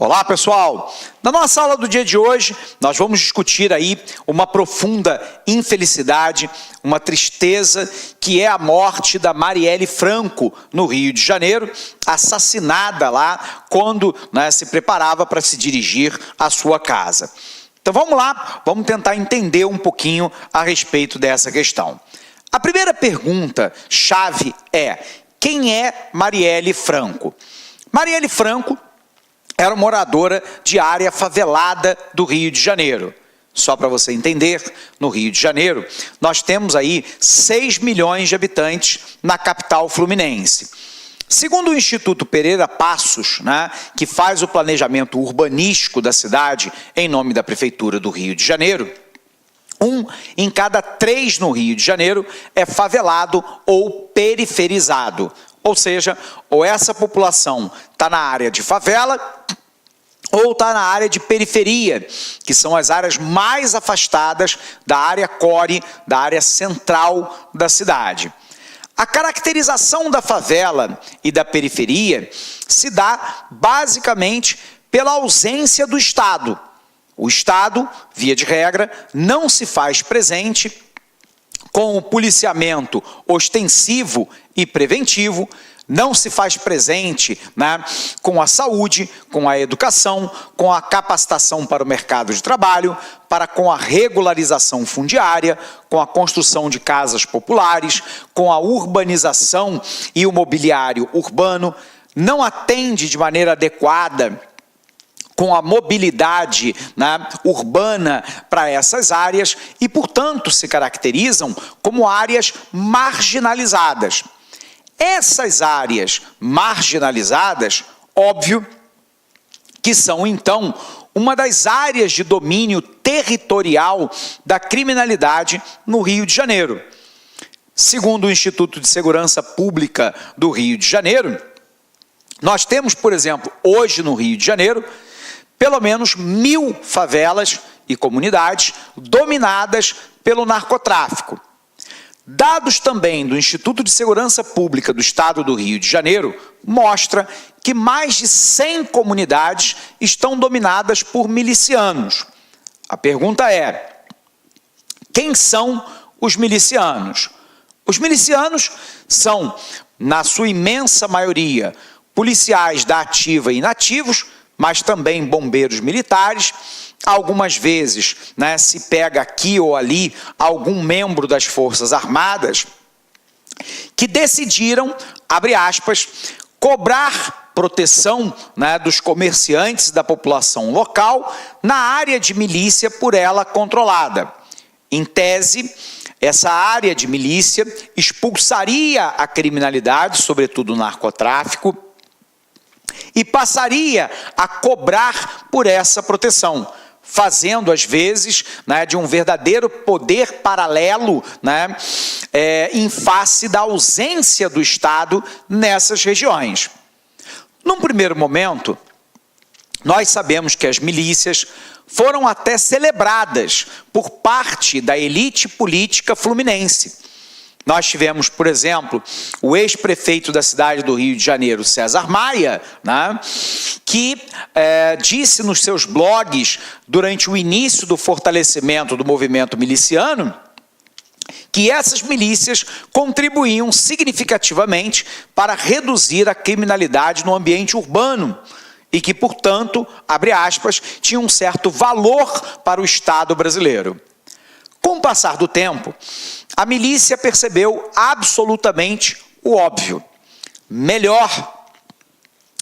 Olá, pessoal! Na nossa aula do dia de hoje, nós vamos discutir aí uma profunda infelicidade, uma tristeza, que é a morte da Marielle Franco, no Rio de Janeiro, assassinada lá quando se preparava para se dirigir à sua casa. Então vamos lá, vamos tentar entender um pouquinho a respeito dessa questão. A primeira pergunta-chave é: quem é Marielle Franco? Marielle Franco era moradora de área favelada do Rio de Janeiro. Só para você entender, no Rio de Janeiro, nós temos aí 6 milhões de habitantes na capital fluminense. Segundo o Instituto Pereira Passos, que faz o planejamento urbanístico da cidade em nome da Prefeitura do Rio de Janeiro, 1 em cada 3 no Rio de Janeiro é favelado ou periferizado. Ou seja, ou essa população está na área de favela ou está na área de periferia, que são as áreas mais afastadas da área core, da área central da cidade. A caracterização da favela e da periferia se dá basicamente pela ausência do Estado. O Estado, via de regra, não se faz presente com o policiamento ostensivo e preventivo, não se faz presente com a saúde, com a educação, com a capacitação para o mercado de trabalho, com a regularização fundiária, com a construção de casas populares, com a urbanização e o mobiliário urbano, não atende de maneira adequada com a mobilidade urbana para essas áreas e, portanto, se caracterizam como áreas marginalizadas. Essas áreas marginalizadas, óbvio, que são, então, uma das áreas de domínio territorial da criminalidade no Rio de Janeiro. Segundo o Instituto de Segurança Pública do Rio de Janeiro, nós temos, por exemplo, hoje no Rio de Janeiro, pelo menos 1.000 favelas e comunidades dominadas pelo narcotráfico. Dados também do Instituto de Segurança Pública do Estado do Rio de Janeiro mostra que mais de 100 comunidades estão dominadas por milicianos. A pergunta é: quem são os milicianos? Os milicianos são, na sua imensa maioria, policiais da ativa e inativos, mas também bombeiros militares. Algumas vezes se pega aqui ou ali algum membro das Forças Armadas que decidiram, abre aspas, cobrar proteção dos comerciantes da população local na área de milícia por ela controlada. Em tese, essa área de milícia expulsaria a criminalidade, sobretudo o narcotráfico, e passaria a cobrar por essa proteção, fazendo, às vezes, de um verdadeiro poder paralelo em face da ausência do Estado nessas regiões. Num primeiro momento, nós sabemos que as milícias foram até celebradas por parte da elite política fluminense. Nós tivemos, por exemplo, o ex-prefeito da cidade do Rio de Janeiro, César Maia, que disse nos seus blogs, durante o início do fortalecimento do movimento miliciano, que essas milícias contribuíam significativamente para reduzir a criminalidade no ambiente urbano e que, portanto, abre aspas, tinham um certo valor para o Estado brasileiro. Com o passar do tempo, a milícia percebeu absolutamente o óbvio. Melhor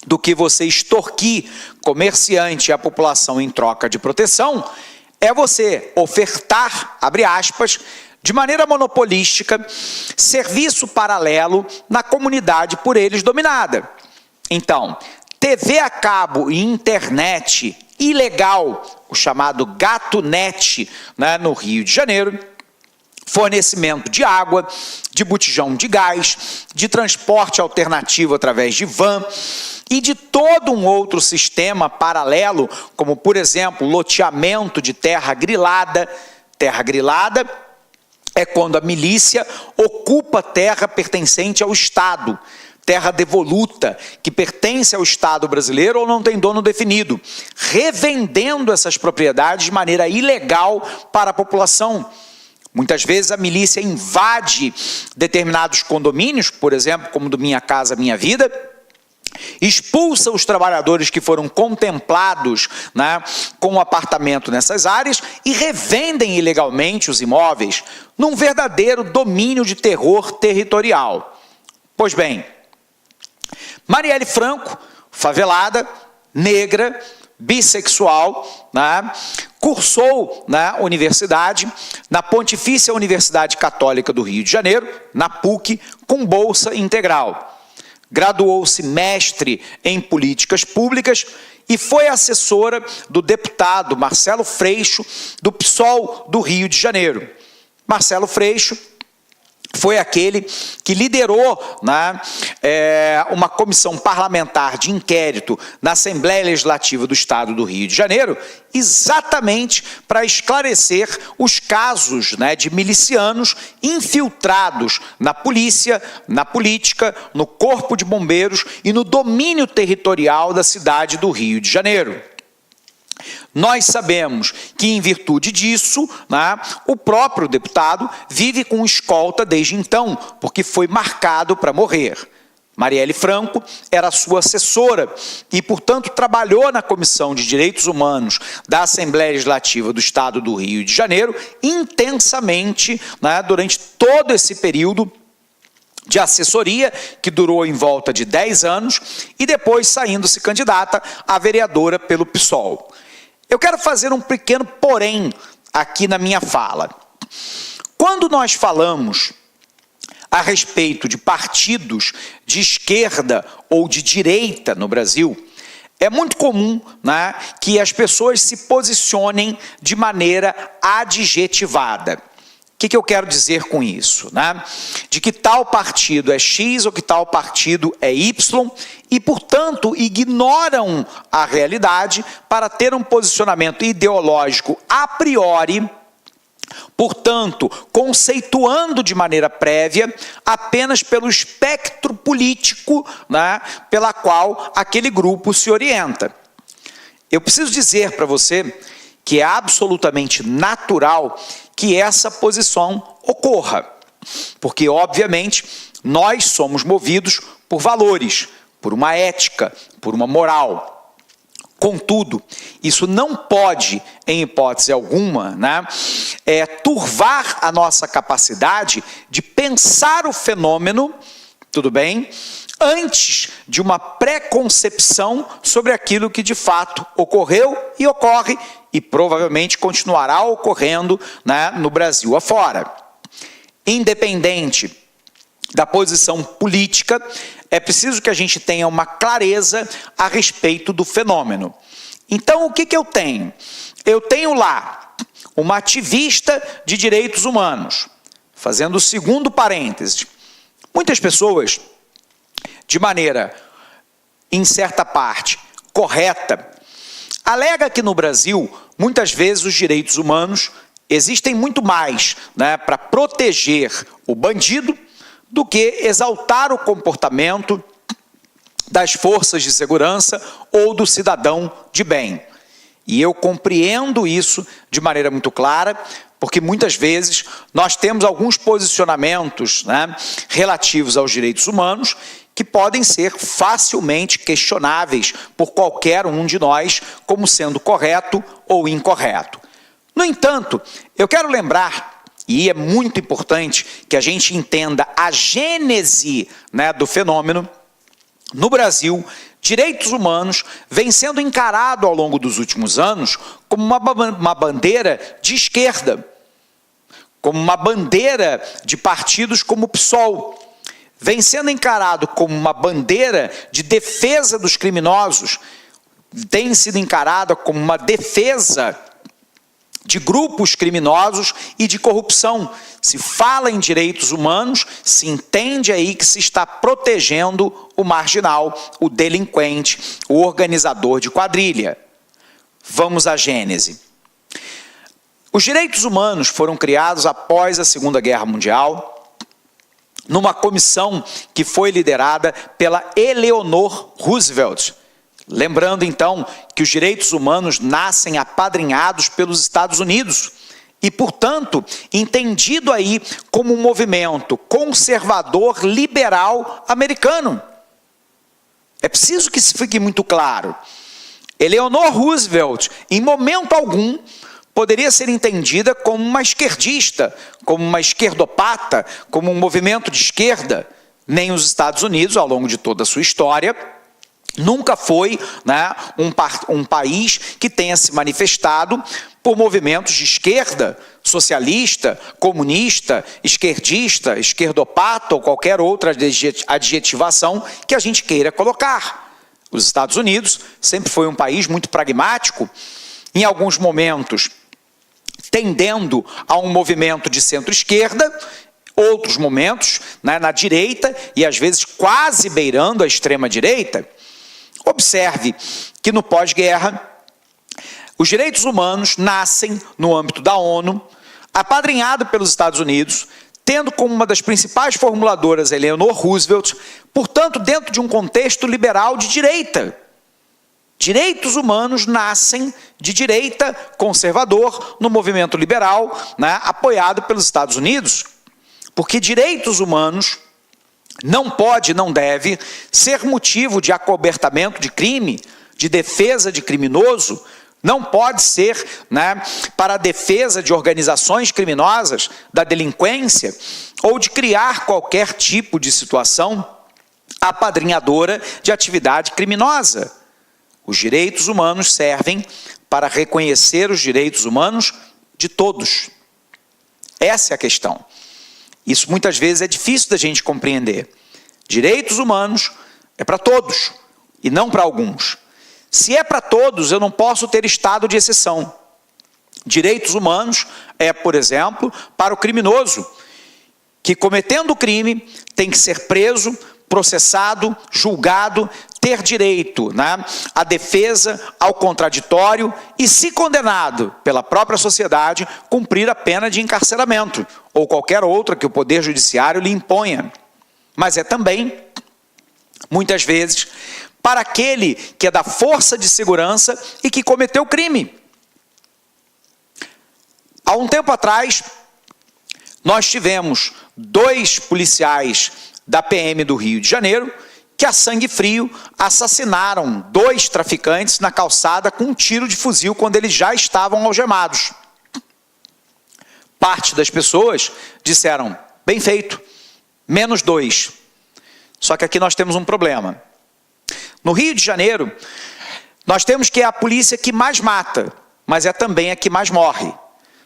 do que você extorquir comerciante e a população em troca de proteção é você ofertar, abre aspas, de maneira monopolística, serviço paralelo na comunidade por eles dominada. Então, TV a cabo e internet ilegal, o chamado GatoNet, no Rio de Janeiro, fornecimento de água, de botijão de gás, de transporte alternativo através de van e de todo um outro sistema paralelo, como, por exemplo, loteamento de terra grilada. Terra grilada é quando a milícia ocupa terra pertencente ao Estado. terra devoluta, que pertence ao Estado brasileiro ou não tem dono definido, revendendo essas propriedades de maneira ilegal para a população. Muitas vezes a milícia invade determinados condomínios, por exemplo, como do Minha Casa Minha Vida, expulsa os trabalhadores que foram contemplados, né, com um apartamento nessas áreas e revendem ilegalmente os imóveis num verdadeiro domínio de terror territorial. Pois bem, Marielle Franco, favelada, negra, bissexual, né, cursou na universidade, na Pontifícia Universidade Católica do Rio de Janeiro, na PUC, com bolsa integral. Graduou-se mestre em políticas públicas e foi assessora do deputado Marcelo Freixo, do PSOL do Rio de Janeiro. Marcelo Freixo foi aquele que liderou, né, uma comissão parlamentar de inquérito na Assembleia Legislativa do Estado do Rio de Janeiro, exatamente para esclarecer os casos, né, de milicianos infiltrados na polícia, na política, no corpo de bombeiros e no domínio territorial da cidade do Rio de Janeiro. Nós sabemos que, em virtude disso, né, o próprio deputado vive com escolta desde então, porque foi marcado para morrer. Marielle Franco era sua assessora e, portanto, trabalhou na Comissão de Direitos Humanos da Assembleia Legislativa do Estado do Rio de Janeiro intensamente, né, durante todo esse período de assessoria, que durou em volta de 10 anos, e depois saindo-se candidata a vereadora pelo PSOL. Eu quero fazer um pequeno porém aqui na minha fala. Quando nós falamos a respeito de partidos de esquerda ou de direita no Brasil, é muito comum, né, que as pessoas se posicionem de maneira adjetivada. O que eu quero dizer com isso? Né? De que tal partido é X ou que tal partido é Y e, portanto, ignoram a realidade para ter um posicionamento ideológico a priori, portanto, conceituando de maneira prévia apenas pelo espectro político, né, pela qual aquele grupo se orienta. Eu preciso dizer para você que é absolutamente natural que essa posição ocorra, porque, obviamente, nós somos movidos por valores, por uma ética, por uma moral. Contudo, isso não pode, em hipótese alguma, né, turvar a nossa capacidade de pensar o fenômeno, tudo bem, antes de uma preconcepção sobre aquilo que de fato ocorreu e ocorre e provavelmente continuará ocorrendo, né, no Brasil afora. Independente da posição política, é preciso que a gente tenha uma clareza a respeito do fenômeno. Então, o que eu tenho? Eu tenho lá uma ativista de direitos humanos, fazendo o segundo parêntese. Muitas pessoas, de maneira, em certa parte, correta, alega que no Brasil, muitas vezes os direitos humanos existem muito mais, né, para proteger o bandido do que exaltar o comportamento das forças de segurança ou do cidadão de bem. E eu compreendo isso de maneira muito clara, porque muitas vezes nós temos alguns posicionamentos, né, relativos aos direitos humanos que podem ser facilmente questionáveis por qualquer um de nós como sendo correto ou incorreto. No entanto, eu quero lembrar, e é muito importante que a gente entenda a gênese, né, do fenômeno. No Brasil, direitos humanos vem sendo encarado ao longo dos últimos anos como uma bandeira de esquerda, como uma bandeira de partidos como o PSOL. Vem sendo encarado como uma bandeira de defesa dos criminosos, tem sido encarada como uma defesa de grupos criminosos e de corrupção. Se fala em direitos humanos, se entende aí que se está protegendo o marginal, o delinquente, o organizador de quadrilha. Vamos à gênese. Os direitos humanos foram criados após a Segunda Guerra Mundial, numa comissão que foi liderada pela Eleanor Roosevelt. Lembrando, então, que os direitos humanos nascem apadrinhados pelos Estados Unidos e, portanto, entendido aí como um movimento conservador liberal americano. É preciso que isso fique muito claro. Eleanor Roosevelt, em momento algum, poderia ser entendida como uma esquerdista, como uma esquerdopata, como um movimento de esquerda. Nem os Estados Unidos, ao longo de toda a sua história, nunca foi, né, um país que tenha se manifestado por movimentos de esquerda, socialista, comunista, esquerdista, esquerdopata ou qualquer outra adjetivação que a gente queira colocar. Os Estados Unidos sempre foi um país muito pragmático, em alguns momentos tendendo a um movimento de centro-esquerda, outros momentos, né, na direita e às vezes quase beirando a extrema-direita. Observe que no pós-guerra, os direitos humanos nascem no âmbito da ONU, apadrinhado pelos Estados Unidos, tendo como uma das principais formuladoras Eleanor Roosevelt, portanto, dentro de um contexto liberal de direita. Direitos humanos nascem de direita, conservador, no movimento liberal, né, apoiado pelos Estados Unidos, porque direitos humanos não pode, não deve ser motivo de acobertamento de crime, de defesa de criminoso, não pode ser, né, para a defesa de organizações criminosas, da delinquência, ou de criar qualquer tipo de situação apadrinhadora de atividade criminosa. Os direitos humanos servem para reconhecer os direitos humanos de todos. Essa é a questão. Isso muitas vezes é difícil da gente compreender. Direitos humanos é para todos e não para alguns. Se é para todos, eu não posso ter estado de exceção. Direitos humanos é, por exemplo, para o criminoso, que cometendo o crime tem que ser preso, processado, julgado, ter direito, né, à defesa, ao contraditório e, se condenado pela própria sociedade, cumprir a pena de encarceramento ou qualquer outra que o Poder Judiciário lhe imponha. Mas é também, muitas vezes, para aquele que é da força de segurança e que cometeu crime. Há um tempo atrás, nós tivemos 2 policiais da PM do Rio de Janeiro que, a sangue frio, assassinaram 2 traficantes na calçada com um tiro de fuzil quando eles já estavam algemados. Parte das pessoas disseram, bem feito, menos 2. Só que aqui nós temos um problema. No Rio de Janeiro, nós temos que é a polícia que mais mata, mas é também a que mais morre.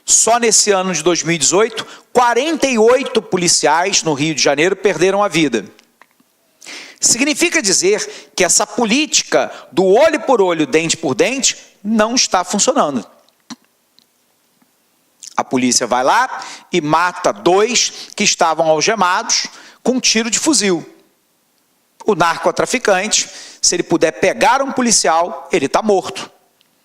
Só nesse ano de 2018, 48 policiais no Rio de Janeiro perderam a vida. Significa dizer que essa política do olho por olho, dente por dente, não está funcionando. A polícia vai lá e mata 2 que estavam algemados com um tiro de fuzil. O narcotraficante, se ele puder pegar um policial, ele está morto.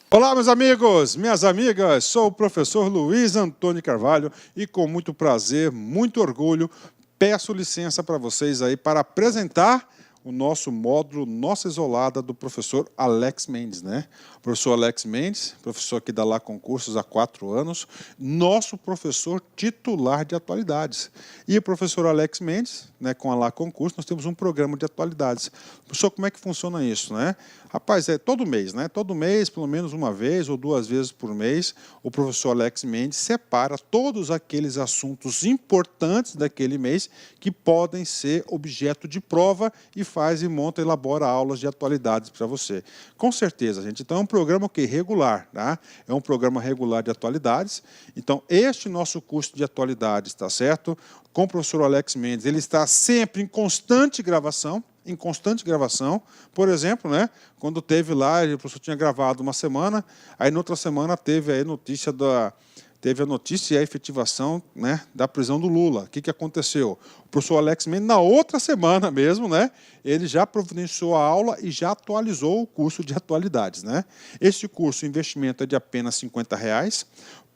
Olá, meus amigos, minhas amigas, sou o professor Luiz Antônio Carvalho e com muito prazer, muito orgulho, peço licença para vocês aí para apresentar o nosso módulo Nossa Isolada do professor Alex Mendes, né? O professor Alex Mendes, professor que dá lá concursos há 4 anos, nosso professor titular de atualidades. E o professor Alex Mendes, né, com a lá concurso, nós temos um programa de atualidades. Professor, como é que funciona isso, né? Rapaz, é todo mês, né? Todo mês, pelo menos uma vez ou 2 vezes por mês, o professor Alex Mendes separa todos aqueles assuntos importantes daquele mês que podem ser objeto de prova e faz e monta, elabora aulas de atualidades para você. Com certeza, gente. Então, é um programa que regular, tá? É um programa regular de atualidades. Então, este nosso curso de atualidades, tá certo? Com o professor Alex Mendes, ele está sempre em constante gravação. Por exemplo, né, quando teve lá, o professor tinha gravado uma semana, aí na outra semana teve aí notícia teve a notícia e a efetivação, né, da prisão do Lula. O que aconteceu? O professor Alex Mendes, na outra semana mesmo, né, ele já providenciou a aula e já atualizou o curso de atualidades, né? Esse curso, o investimento é de apenas R$ 50,00.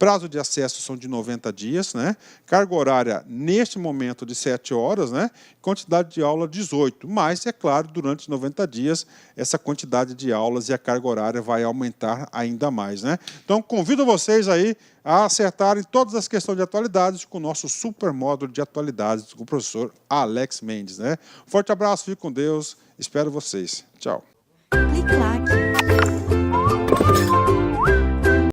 Prazo de acesso são de 90 dias, né? Carga horária, neste momento, de 7 horas, né? Quantidade de aula, 18. Mas, é claro, durante 90 dias, essa quantidade de aulas e a carga horária vai aumentar ainda mais, né? Então, convido vocês aí a acertarem todas as questões de atualidades com o nosso super módulo de atualidades com o professor Alex Mendes, né? Forte abraço, fique com Deus, espero vocês. Tchau. Clique lá.